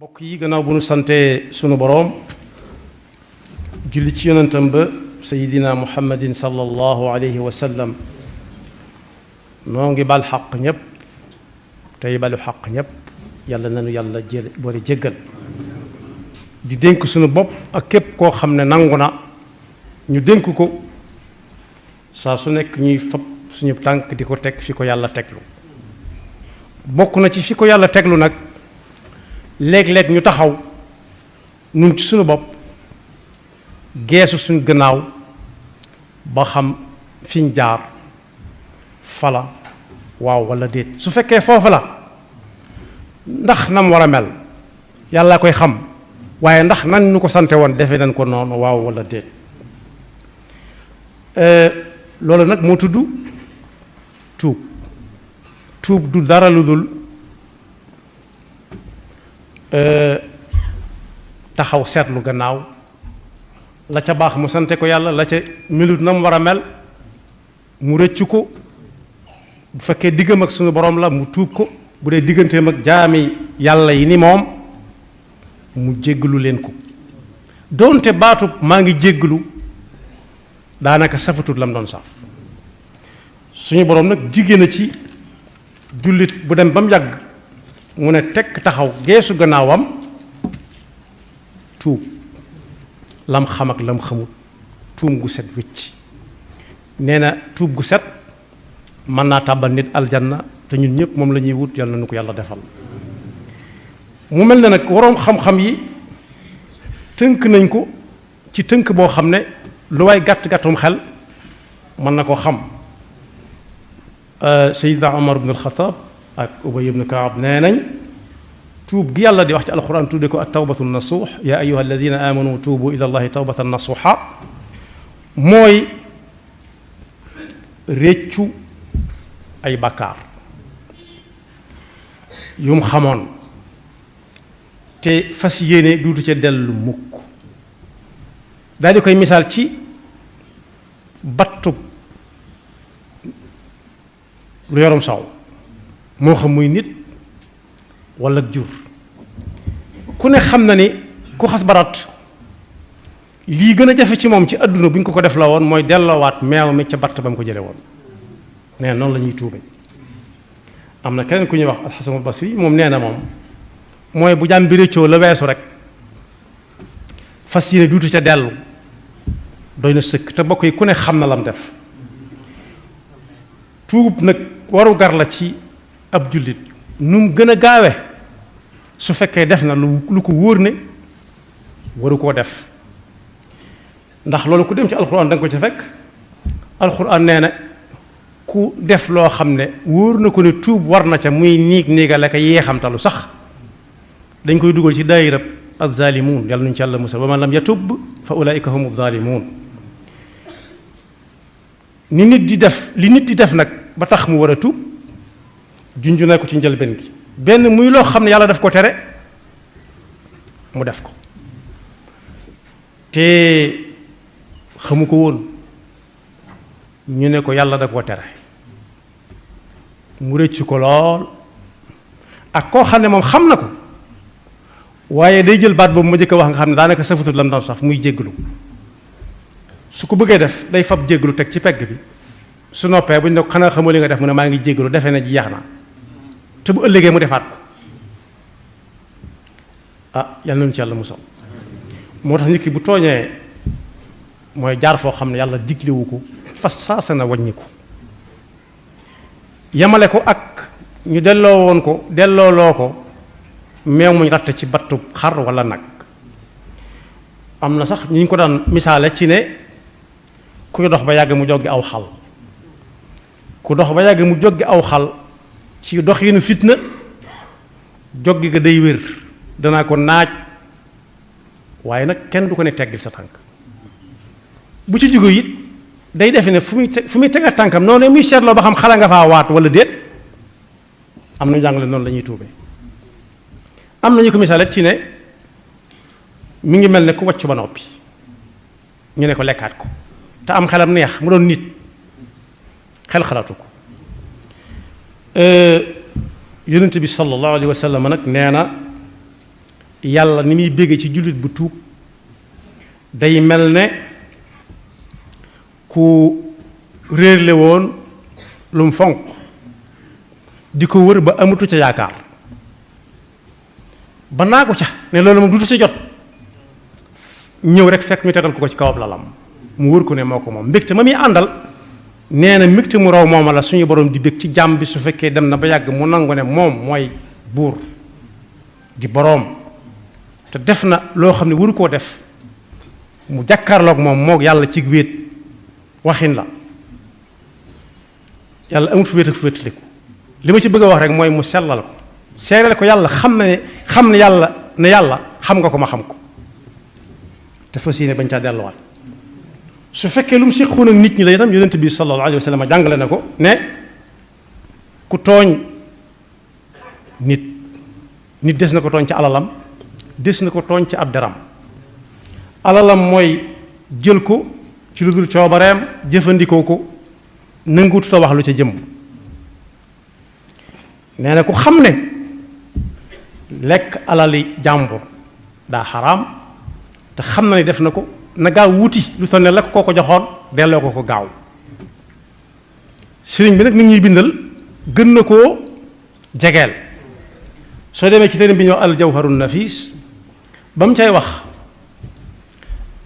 bokk yi gannaaw bu nu sante sunu boroom julli ci yonentam ba sayidina muhammadin sallallahu alayhi wa sallam noo ngi bal xaq ñépp tey balu xaq ñépp yàlla nanu yàlla boole jéggal di dénk sunu bopp ak képp koo xam ne nangu na ñu dénk ko saa su nekk ñuy fab suñu tànk di ko teg fi ko yàlla teglu bokk na ci fi ko yàlla teglu nag léeg-léeg ñu taxaw nun ci suñu bopp geesu suñu gannaaw ba xam fiñ jaar fala waaw walla déet su fekkee foofu la ndax nam war a mel yàlla koy xam waaye ndax nan ñu ko sante woon defe nañ ko noonu waaw walla déet loolu nag moo tudd tuub du dara lu dul taxaw seetlu gannaaw la ca baax mu sante ko yàlla la ca melut na mu war a mel mu rëccu ko bu fekkee diggam ak suñu borom la mu tuub ko bu dee digganteem ak jaami yàlla yi ni moom mu jéggalu leen ko doonte baatub maa ngi jéggalu daanaka safatut la mu doon saf suñu borom nag jigéen a ci jullit bu dem ba mu yàgg mu ne tekk taxaw geesu gannaawam tuub lam xam ak lam xamut tuum gu set wicc nee na tuub gu set mën naa tàbbal nit aljanna te ñun ñëpp moom la ñuy wut yàlla na nu ko yàlla defal mu mel ne nag waroom xam-xam yi tënk nañ ko ci tënk boo xam ne lu waay gàtt-gàttum xel mën na ko xam Seydina Omar ibn al-Khattab ak Ubay ibn Kaab nee nañ tuub gi yàlla di wax ci alquran tudde ko at tawbatu nasuux yaa ayuha alladina amanu tuubu ila allahi tawbatan nasuuxa mooy réccu ay bàkkaar yum xamoon te fas yéene duutu ca dellu mukk daal di koy misaal ci battub lu yorum saw moo xam muy nit walla jur ku ne xam na ni ku xas barat lii gën a jafe ci moom ci àdduna bu ñu ko def la woon mooy delloowaat meew mi ca batt ba mu ko jële woon nee noonu la ñuy tuube am na keneen ku ñuy wax alxasanul basri moom nee na moom mooy bu jàm bi réccoo la weesu rek fas yéene duutu ca dellu doy na sëkk te bokk yi ku ne xam na lam def tuub nag waru gar la ci ab jullit nu mu gën a gaawe su fekkee def na lu ko wóor ne waru koo def ndax loolu ku dem ci alxuraan da nga ko ca fekk alxuraan nee na ku def loo xam ne wóor na ko ne tuub war na ca muy niigale ka yeexamtalu sax dañ koy dugal ci daayirab az-zaalimuun yàlla nuñ ci yàlla musal wa man lam yatub fa ulaika humu zaalimuun li nit di def nag ba tax mu war a tuub junju na ko ci njëlbeen gi benn muy loo xam ne yàlla daf ko tere mu def ko te xamu ko woon ñu ne ko yàlla da koo tere mu rëcc ko lool ak koo xam ne moom xam na ko waaye day jël baat boobu ma jëkk a wax nga xam ne daanaka safatut lam doon saf muy jégglu su ko bëggee def day fab jégglu teg ci pegg bi su noppee bu ñu ne ko xanaa xamoo li nga def mu ne maa ngi jégglu defee na jeex na te bu ëllëgee mu defaat ko yàlla nañu ci yàlla musal moo tax nit ki bu tooñee mooy jaar foo xam ne yàlla diglewu ko fas saasa na wàññi ko yemale ko ak ñu delloo ko meew muñ ratt ci battu xar walla nag am na sax ñu ngi ko daan misaale ci ne kuy dox ba yàgg mu joggi aw xal ku dox ba yàgg mu joggi aw xal ci dox yi nu fitna joggi ga day wér danaa ko naaj waaye nag kenn du ko ne teggil sa tànk bu ci jóge it day defe ne fu muy tega tànkam noonu muy seetloo ba xam xala nga faa waat walla déet am na jàngale noonu la ñuy tuube am na ñu ko misaale ci ne mi ngi mel ne ku wàcc ba noppi ñu ne ko lekkaat ko te am xelam neex mu doon nit xel xalaatu ko yonent bi sallallahu alayhi wa sallam nag nee na yàlla ni muy bégge ci jullit bu tuub day mel ne ku réerle woon lu mu fonk di ko wër ba amatu ca yaakaar ba naa ko ca ne loolu moom dutu sa jot ñëw rek fekk ñu tegal ko ci kawab lalam mu wër ko ne moo ko moom mbégte ma muy àndal nee na mbégte mu raw mooma la suñu borom di bég ci jàmm bi su fekkee dem na ba yàgg mu nangu ne moom mooy buur di boroom te def na loo xam ne waru koo def mu jàkkaarloog moom moog yàlla ci wéet waxin la yàlla amut fu wéet ak fu wéetaliku li ma ci bëgg a wax rek mooy mu sellal ko seereel ko yàlla xam ne yàlla ne yàlla xam nga ko ma xam ko te fas yéene bañ caa delluwaat su fekkee lu mu séqoon ak nit ñi la itam yonent bi sallallahu alayhi wa sallam jàngale na ko ne ku tooñ nit des na ko tooñ ci alalam des na ko tooñ ci ab deram alalam mooy jël ko ci lu dul coobareem jëfandikoo ko nanguut ta wax lu ca jëm nee na ku xam ne lekk alali jàmbur daa xaraam te xam na ni def na ko na gaaw wuti lu toll ne la koo ko joxoon delloo ko gaaw sëriñ bi nag mi ngi ñuy bindal gën na koo jegeel soo demee ci téere bi ñoo al jawharun nafis ba mu cay wax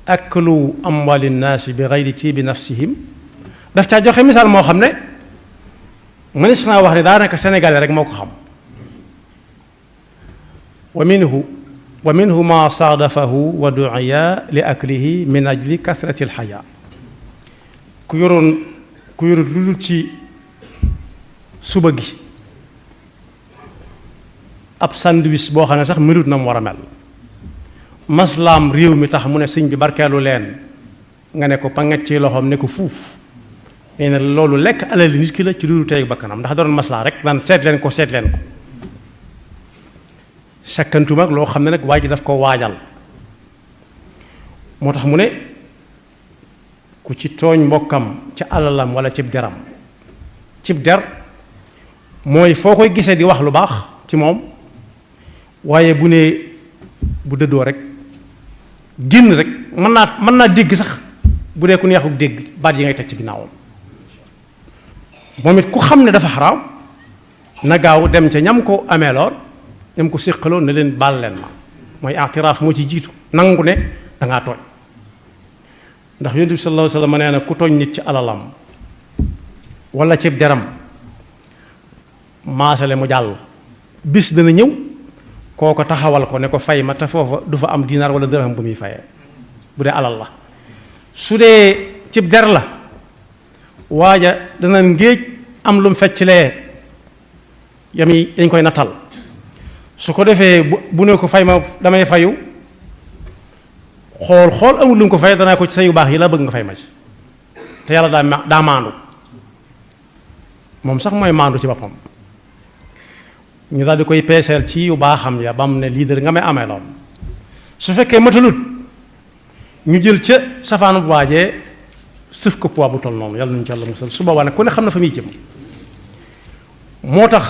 aklu amwali nnaasi bi gayri tiibi nafsihim daf caa joxe misaal moo xam ne mënees naa wax ne daanaka sénégalais rek moo ko xam wa minhu ma saadafahu wa duiya li aklihi min ajli kasrati alxaya ku yoroon lu dul ci suba gi ab sandwich boo xam ne sax mënut na mu war a mel maslaam réew mi tax mu ne sëñ bi barkeelu leen nga ne ko panget ci loxoom ne ko fuuf nee na loolu lekk alali nit ki la ci lu dul tey bakkanam ndax doon maslaa rek naan seet leen ko sakkantuma ak loo xam ne nag waa ji daf ko waajal moo tax mu ne ku ci tooñ mbokkam ci alalam wala cib deram cib der mooy foo koy gisee di wax lu baax ci moom waaye bu dëddoo rek génn rek mën naa dégg sax bu dee ku neexuk dégg baat yi ngay teg ci ginnaawam moom it ku xam ne dafa xaraam na gaaw dem ca ñam ko amee lool ñam ko séqaloon ne leen baal leen ma mooy i'tiraaf moo ci jiitu nangu ne dangaa tooñ ndax yonent bi sallallahu alayhi wa sallam nee na ku tooñ nit ci alalam wala ci deram maasale mu jàll bis dana ñëw kooko taxawal ko ne ko fay ma te foofa du fa am dinaar wala dirham bu muy fayee bu dee alal la su dee cib der la waaja dana ngéej am lu mu fecclee yami dañ koy nattal su ko defee bu ne ko fay ma damay fayu xool amul lu mu ko fay danaa ko ci sa yu baax yi la bëgg nga fay ma ci te yàlla daa maandu moom sax mooy maandu ci boppam ñu daal di koy peeseel ci yu baaxam ya ba mu ne leader nga may amee lool su fekkee matalut ñu jël ca safaanu bu waajee sëf ko poids bu toll noonu yàlla nañu ci yàlla musal su boobaa nag ku ne xam na fa muy jëm moo tax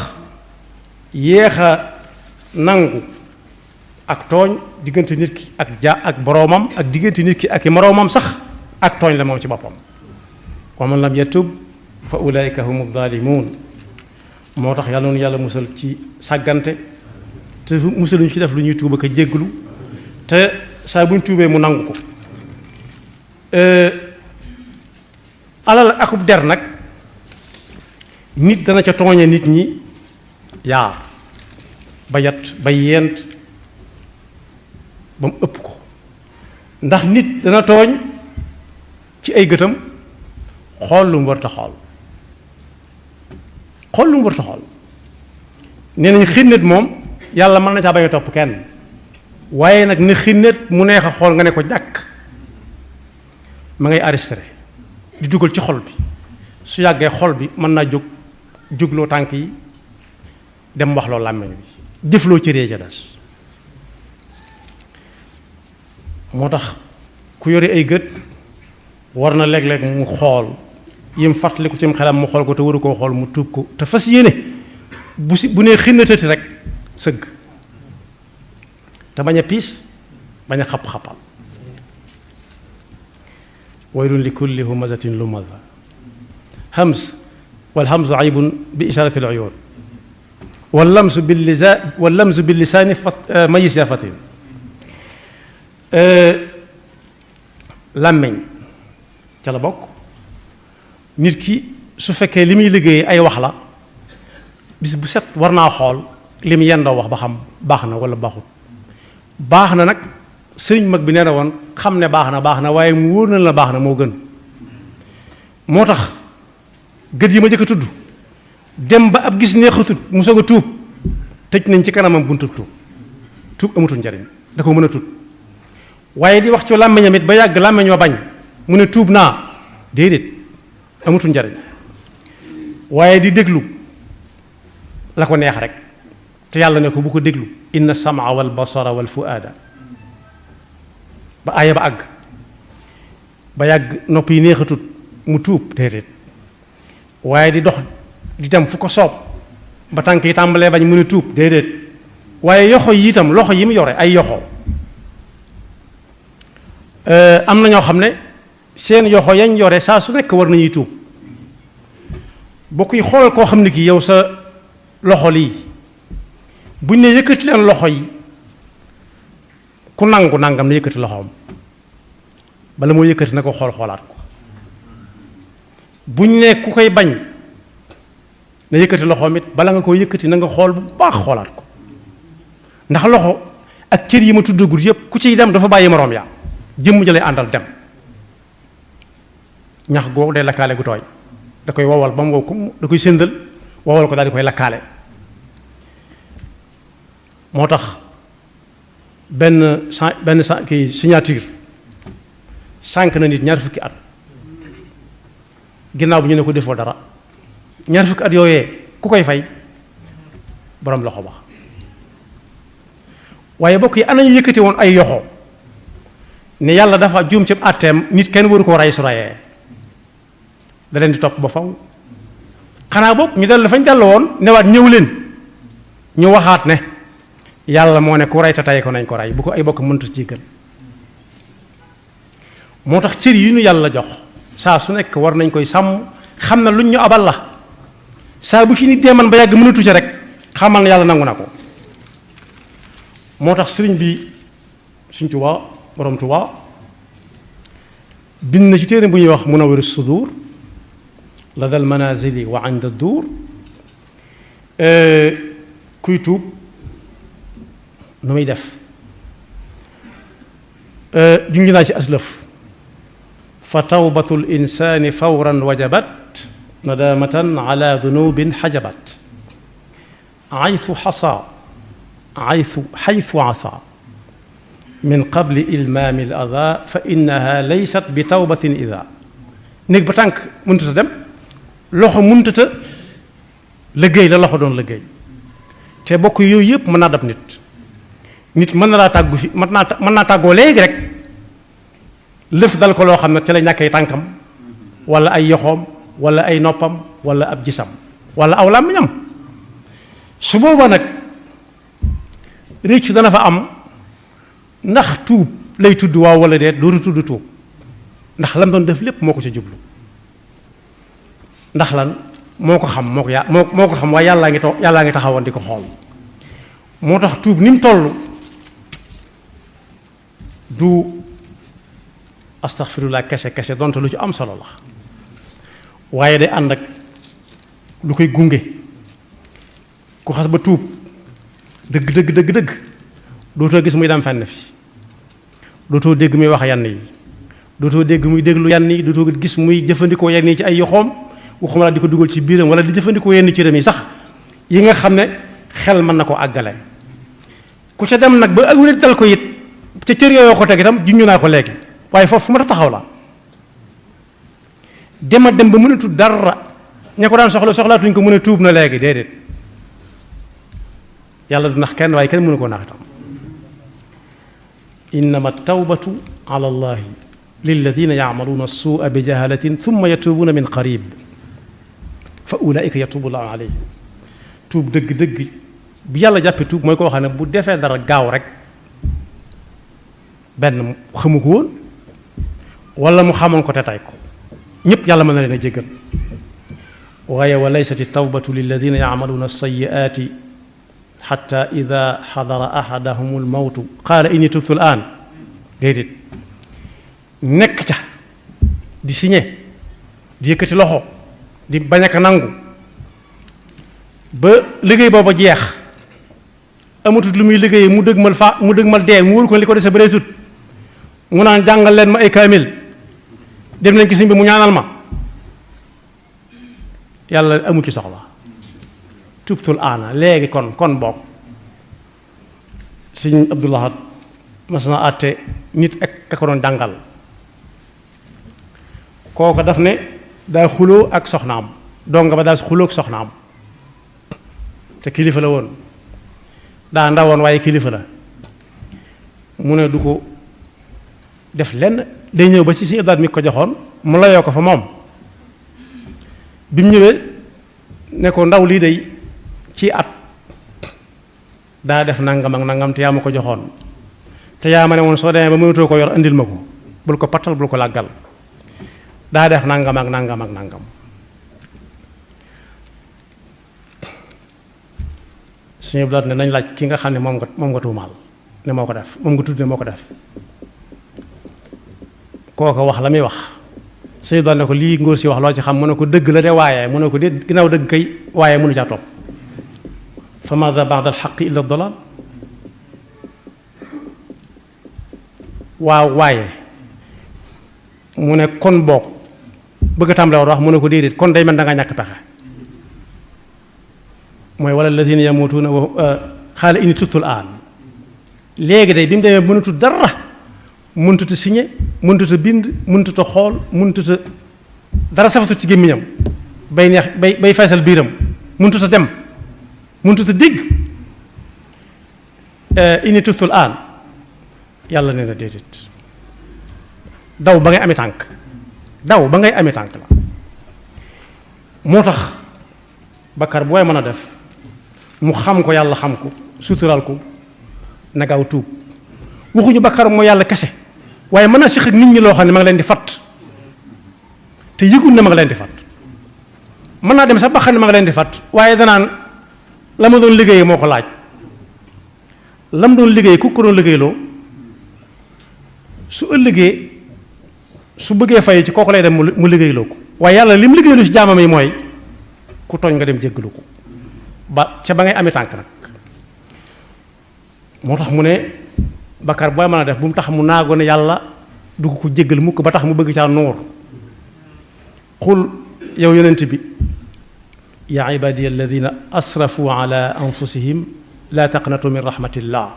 yéex a nangu ak tooñ diggante nit ki ak boroomam ak diggante nit ki ak i moroomam sax ak tooñ la moom ci boppam wa man lam yatub fa ulaika humu zalimun moo tax yàlla noonu yàlla musal ci sàggante te musaluñu ci def lu ñuy tuuba ko jégglu te saa bu ñu tuubee mu nangu ko alal akub der nag nit dana ca tooñe nit ñi yaar ba yat ba yent ba mu ëpp ko ndax nit dana tooñ ci ay gëtam xool lu mu war ta xool nee nañu xinnet moom yàlla mën na caa bañ a topp kenn waaye nag ne xinnet mu neex a xool nga ne ko jàkk ma ngay arrêté di dugal ci xol bi su yàggee xol bi mën naa jógloo tànk yi dem wax loo làmmiñ bi jëfloo ci réeja des moo tax ku yore ay gët war na léeg-léeg mu xool yim fàttaliku ci xelam mu xool ko te waru koo xool mu tuub ko te fas yéene bu nee xinnatati rek sëgg te bañ a piis bañ a xap-xapal waylun li kulli humazatin lumaza همز والهمز عيب بإشارة العيون واللمز باللسان ميز يافة làmmiñ ca la bokk nit ki su fekkee li muy liggéey ay wax la bis bu set war naa xool li mu yendoo wax ba xam baax na wala baaxul baax na nag sëriñ mag bi nee na woon xam ne baax na waaye mu wóor na la baax na moo gën moo tax gët yi ma jëkk a tudd dem ba ab gis neexatut mu soog a tuub tëj nañ ci kanamam buntu tuub amatul njariñ da ko mën a tudd waaye di wax ci làmmiñam it ba yàgg làmmiñ wa bañ mu ne tuub naa déedéet amatul njariñ waaye di déglu la ko neex rek te yàlla ne ko bu ko déglu inna samaa wal basara wal fuaada ba aaya ba àgg ba yàgg nopp yi neexatut mu tuub déedéet waaye di dox di dem fu ko soob ba tànk yi tàmbalee bañ mu ne tuub déedéet waaye yoxo yi itam loxo yi mu yore ay yoxo am na ñoo xam ne seen yoxo yañ yore saa su nekk war nañuy tuub bokk yi xoolal koo xam ne kii yow sa loxo lii buñ ne yëkkati leen loxo yi ku nangu nangam ne yëkkati loxoom bala moo yëkkati na ko xoolaat ko buñ ne ku koy bañ na yëkkati loxoom it bala nga ko yëkkati na nga xool bu baax xoolaat ko ndax loxo ak cër yi ma tuddagul yépp ku ciy dem dafa bàyyi moroom yaa jëmm jëlay àndal dem ñax googu day lakkaale gu tooy da koy wowal ba mu wow ko da koy séndal wowal ko daal di koy lakkaale moo tax benn kii signature sànq na nit ñaar fukki at ginnaaw bi ñu ne ko defoo dara ñaar fukki at yooyee ku koy fay borom loxo ba waaye bokk yi ana ñu yëkkati woon ay yoxo ne yàlla dafa juum ci àtteem nit kenn waru koo rey su reyee da leen di topp ba faw xanaa boog ñu dellu fañ dellu woon newaat ñëw leen ñu waxaat ne yàlla moo ne ku rey te tey ko nañ ko rey bu ko ay bokk mënta ci gën moo tax cër yi ñu yàlla jox saa su nekk war nañ koy sàmm xam na luñ ñu abal la saa bu ci nit dee man ba yàgg mënatu ci rek xamal na yàlla nangu na ko moo tax sëriñ bi Sëriñ Tuubaa borom Tuubaa bind na ci téere bu ñuy wax Munawwir as-Sudur la dal manazili wa inda duur kuy tuub nu muy def jungi naa ci aslëf fa tawbatu l insani fawran wajabat nadamatan ala dunubin xajabat xaytu asa min qabli ilmaami l ada fa innaha laysat bi tawbatin ida néeg ba tànk mënutata dem loxo mënutata liggéey la loxo doon liggéey te bokk yooyu yëpp mën naa dab nit mën na laa tàggu fi mën naa tàggoo léegi rek lëf dal ko loo xam ne te la ñàkkee tànkam wala ay yoxoom wala ay noppam wala ab gisam wala aw làmmiñam su booba nag réccu dana fa am ndax tuub lay tudd waaw wala déet dootu tudd tuub ndax lam doon def lépp moo ko ca jublu ndax lan moo ko xam moo ko xam waaye yàllaa ngi taxawoon di ko xool moo tax tuub ni mu toll du astaxfirullah kese donte lu ci am solo la waaye day ànd ak lu koy gunge ku xas ba tuub dëgg dootoo gis muy dem fenn fi dootoo dégg muy wax yenn yi dootoo dégg muy déglu yenn yi dootoo gis muy jëfandikoo yenn yi ci ay yoxoom waxuma la di ko dugal ci biiram wala di jëfandikoo yenn cëram yi sax yi nga xam ne xel mën na ko àggale ku ca dem nag ba ak wér dal ko it ca cër yooyu ko teg itam junñu naa ko léegi waaye foofu fu ma taxaw la dem ba mënatul dara ña ko daan soxlaatuñ ko mën a tuub na léegi déedéet yàlla du nax kenn waaye kenn mënu koo nax itam innama tawbatu ala allahi lilladina yacmaluuna suua bi jahalatin thumma yatuubuuna min qarib fa ulaika yatuubu llahu alayhim tuub dëgg bi yàlla jàppe tuub mooy koo xam ne bu defee dara gaaw rek benn xamu ko woon wala mu xamoon ko te tay ko ñëpp yàlla mën na leen a jéggal waaye wa laysat tawbatu lilladina yacmaluuna alsayiaati xatta ida xadara axadahum almawtu qaala inni tubtu al aan déedéet nekk ca di signé di yëkkati loxo di bañ a nangu ba liggéey booba jeex amatut lu muy liggéeyee mu dëgmal dee mu wóor ko li ko dese bëreetut mu naan jàngal leen ma ay kaamil dem nañ ci sëñ bi mu ñaanal ma yàlla amu ci soxla tubtul aana léegi kon bokk sëñ Abdullah mas na àtte nit ak ka ko doon jàngal kooka daf ne daa xuloo ak soxnaam donga ba daal xuloo ak soxnaam te kilifa la woon daa ndawoon waaye kilifa la mu ne du ko def lenn day ñëw ba ci si daat mi ko joxoon mu layoo ko fa moom bi mu ñëwee ne ko ndaw lii day ci at daa def nangam ak nangam te yaa ma ko joxoon te yaa ma ne woon soo demee ba mënatoo ko yor andil ma ko bul ko pattal bul ko làggal daa def nangam ak nangam ak nangam suñu blaat ne nañ laaj ki nga xam ne moom nga tuumaal ne moo ko def moom nga tudd ne moo ko def kooko wax la muy wax suñu blaat ne ko lii ngóor si wax loo ci xam mu ne ko dëgg la de waaye mu ne ko déet ginnaaw dëgg kay waaye mënu caa topp fa maada ba'da al-haqqi illa ad-dalal waaw waaye mu ne kon boog bëgg a tàmbale wax mu ne ko déedéet kon day mel da nga ñàkk pexe mooy wala lazina yamutuuna xaala inni tubtul aan léegi day bi mu demee mënatu dara mënutut a signé mënutut a bind mënutut a xool mënutut a dara safatut ci gémmiñam bay neex bay feesal biiram mënutut a dem mënutut a dégg inni tubtul aan yàlla nee na déedéet daw ba ngay amee tànk daw ba ngay amee tànk la moo tax bakkar booy mën a def mu xam ko yàlla xam ko suturaal ko na gaaw tuub waxuñu bakkar moo yàlla kese waaye mën a séq ak nit ñi loo xam ne ma ngi leen di fat te yëgul ne ma ngi leen di fat mën naa dem sax ba xam ne ma ngi leen di fat waaye danaan la ma doon liggéeyee moo ko laaj la mu doon liggéey ku ko doon liggéeyloo su ëllëgee su bëggee fay ci kooku lay dem mu liggéeyloo ko waaye yàlla li mu liggéeyloo ci jaamam yi mooy ku tooñ nga dem jéggalu ko ba ca ba ngay amee tànk nag moo tax mu ne bakkar booy mën a def bu mu tax mu naago ne yàlla du ko jéggal mukk ba tax mu bëgg caa nuur qul yow yonent bi yaa ibadiya alladina asrafu ala anfusihim la taqnatu min rahmatillah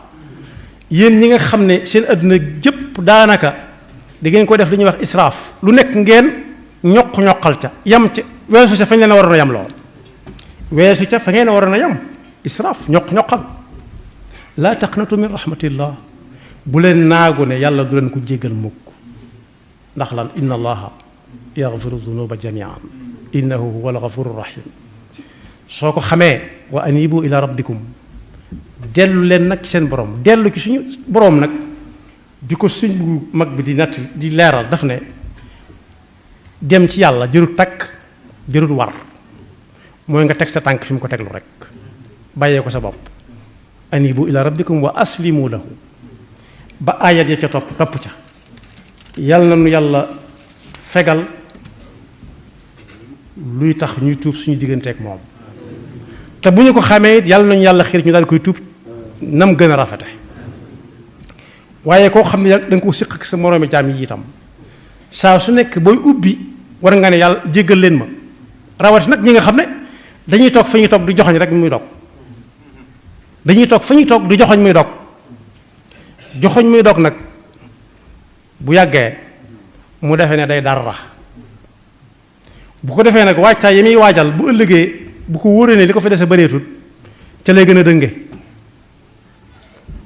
yéen ñi nga xam ne seen adduna jëpp daanaka di ngeen ko def li ñuy wax israaf lu nekk ngeen ñoqal ca yam ca weesu ca fañ leen a waroon a yam lool weesu ca fa ngeen a waroon a yam israaf ñoqal laa taqnatu min rahmatillah bu leen naagu ne yàlla du leen ko jéggal mukk ndax lan inna allaha yaxfiru dunuba jamian innahu huwa alxafuru rahim soo ko xamee wa anibu ila rabbikum dellu leen nag seen borom dellu ci suñu borom nag bi ko sëñ bu mag bi di natt di leeral daf ne dem ci yàlla jërut takk jërut war mooy nga teg sa tànk fi mu ko teglu rek bàyyee ko sa bopp anibu ila rabbikum wa aslimu lahu ba ayat ya ca topp ca yàlla na nu yàlla fegal luy tax ñuy tuub suñu digganteek moom te bu ñu ko xamee it yàlla nañu yàlla xiir ñu daal koy tuub nam gën a rafete waaye koo xam ne da nga ko siq ak sa moroomi jaam yi itam saa su nekk booy ubbi war nga ne yàlla jéggal leen ma rawati nag ñi nga xam ne dañuy toog fa ñuy toog du joxoñ rek muy dog dañuy toog fa ñuy toog du joxoñ muy dog joxoñ muy dog nag bu yàggee mu defee ne day dara bu ko defee nag waajtaay yi muy waajal bu ëllëgee bu ko wóoree ne li ko fi dese bëreetut ca lay gën a dënge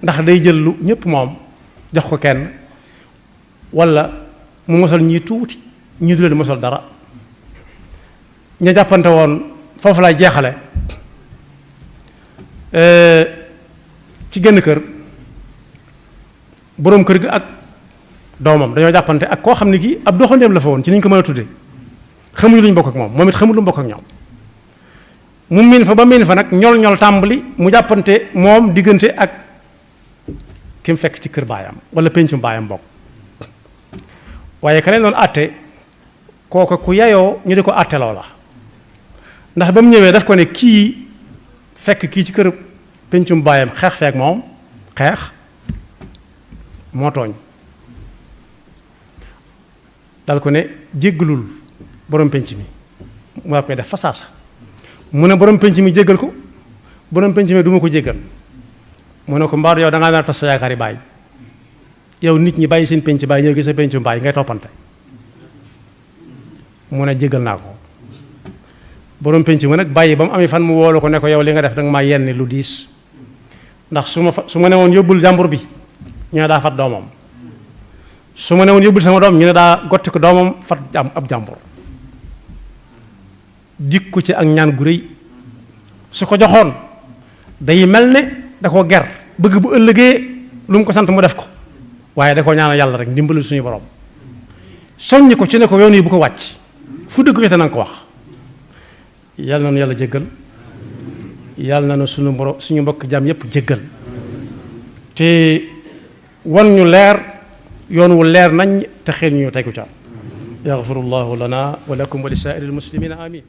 ndax day jël lu ñëpp moom jox ko kenn walla mu mosal ñii tuuti ñii du leen mosal dara ña jàppante woon foofu lay jeexale ci genn kër boroom kër gi ak doomam dañoo jàppante ak koo xam ne kii ab doxandéem la fa woon ci ni ñu ko mën a tuddee xamuñu luñ bokk ak moom it xamul lu mu bokk ak ñoom mu miin fa ba miin fa nag ñol tàmbali mu jàppante moom diggante ak ki mu fekk ci kër baayam wala péncum baayam bokk waaye ka leen doon àtte kooka ku yayoo ñu di ko àtte loola ndax ba mu ñëwee daf ko ne kii fekk kii ci kër péncum baayam xeex feek moom xeex moo tooñ dal ko ne jéggalul borom pénc mi mu war koy def fasaasa mu ne borom pénc mi jéggal ko borom pénc mi du ma ko jéggal mu ne ko mbaadu yow da ngaa nar a tas sa yaakaar yi bàyyi yow nit ñi bàyyi seen pénc bàyyi ñëw gi sa péncum bàyyi ngay toppante mu ne jéggal naa ko borom pénc mi nag bàyyi ba mu amee fan mu woolu ko ne ko yow li nga def danga maa yenni lu diis ndax su ma ne woon yóbbul jàmbur bi ñu ne daa fat doomam su ma ne woon yóbbul sama doom ñu ne daa gotti ko doomam fat ab jàmbur dik ko ci ak ñaan gu rëy su ko joxoon day mel ne da ko ger bëgg bu ëllëgee lu mu ko sant mu def ko waaye da ko ñaanal yàlla rek ndimbalu suñu borom soññ ko ci ne ko yoon yi bu ko wàcc fu dëgg ko te nanga ko wax yàlla na nu yàlla jéggal yàlla na nu suñu mbokk jàmm yépp jéggal te wan ñu leer yoon wu leer nañ te xel ñu tegu ca yaxfirullahu lana wa lakum wa li saa'iril muslimina amin